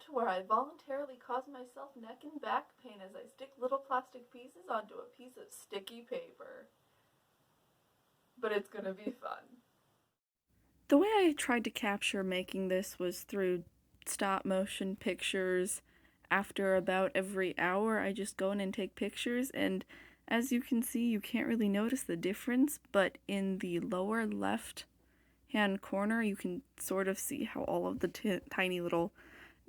to where I voluntarily cause myself neck and back pain as I stick little plastic pieces onto a piece of sticky paper. But it's gonna be fun. The way I tried to capture making this was through stop motion pictures. After about every hour, I just go in and take pictures, and as you can see, you can't really notice the difference, but in the lower left hand corner, you can sort of see how all of the tiny little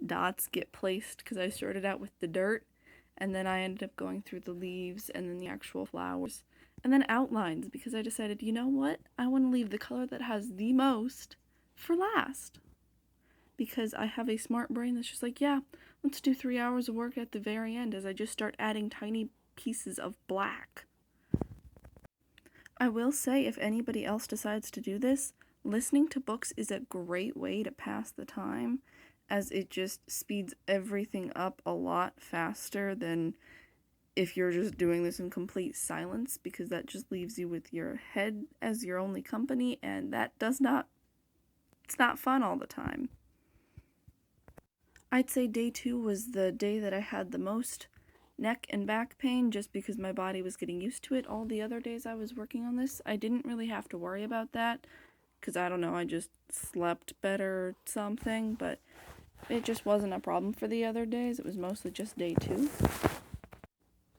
dots get placed, because I started out with the dirt, and then I ended up going through the leaves and then the actual flowers, and then outlines, because I decided, you know what, I want to leave the color that has the most for last, because I have a smart brain that's just like, yeah, let's do 3 hours of work at the very end as I just start adding tiny pieces of black. I will say, if anybody else decides to do this, listening to books is a great way to pass the time, as it just speeds everything up a lot faster than if you're just doing this in complete silence, because that just leaves you with your head as your only company, and it's not fun all the time. I'd say day 2 was the day that I had the most neck and back pain, just because my body was getting used to it. All the other days I was working on this, I didn't really have to worry about that, because I don't know, I just slept better or something, but it just wasn't a problem for the other days. It was mostly just day 2.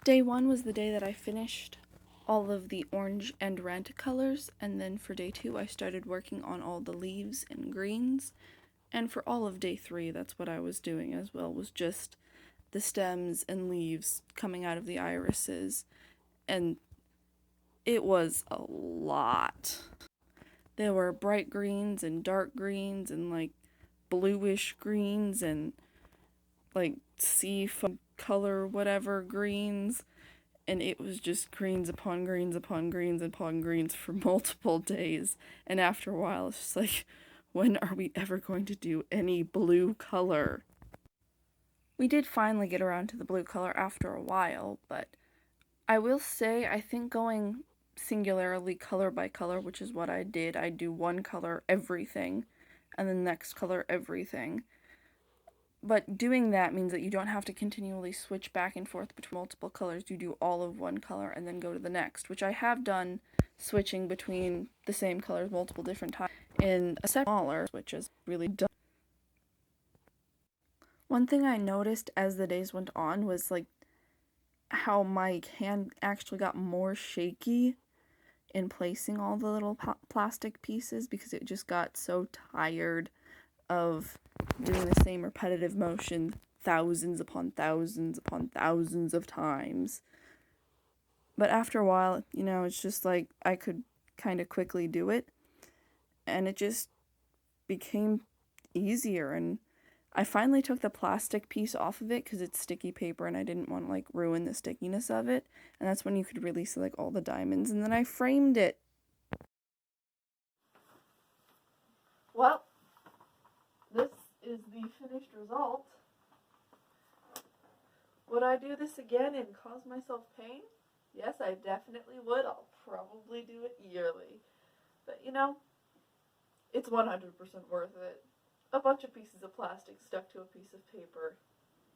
Day 1 was the day that I finished all of the orange and red colors, and then for day 2 I started working on all the leaves and greens, and for all of day 3 that's what I was doing as well, was just the stems and leaves coming out of the irises, and it was a lot. There were bright greens and dark greens and like bluish greens and like sea foam color whatever greens, and it was just greens upon greens upon greens upon greens for multiple days, and after a while it's just like, when are we ever going to do any blue color? We did finally get around to the blue color after a while, but I will say, I think going singularly color by color, which is what I did, I do one color everything, and then next color everything. But doing that means that you don't have to continually switch back and forth between multiple colors. You do all of one color and then go to the next, which I have done, switching between the same colors multiple different times in a smaller, which is really dumb. One thing I noticed as the days went on was like how my hand actually got more shaky in placing all the little plastic pieces, because it just got so tired of doing the same repetitive motion thousands upon thousands upon thousands of times. But after a while, you know, it's just like I could kind of quickly do it, and it just became easier, and I finally took the plastic piece off of it because it's sticky paper and I didn't want to like ruin the stickiness of it, and that's when you could really see like all the diamonds, and then I framed it. Well, this is the finished result. Would I do this again and cause myself pain? Yes, I definitely would. I'll probably do it yearly. But you know, it's 100% worth it. A bunch of pieces of plastic stuck to a piece of paper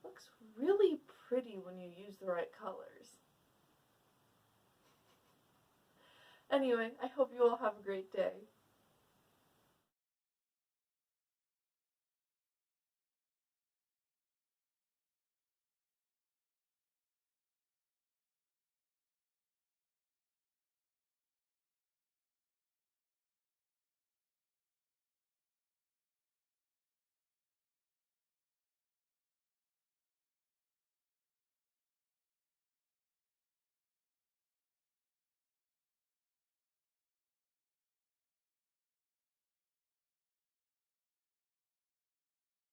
looks really pretty when you use the right colors. Anyway, I hope you all have a great day.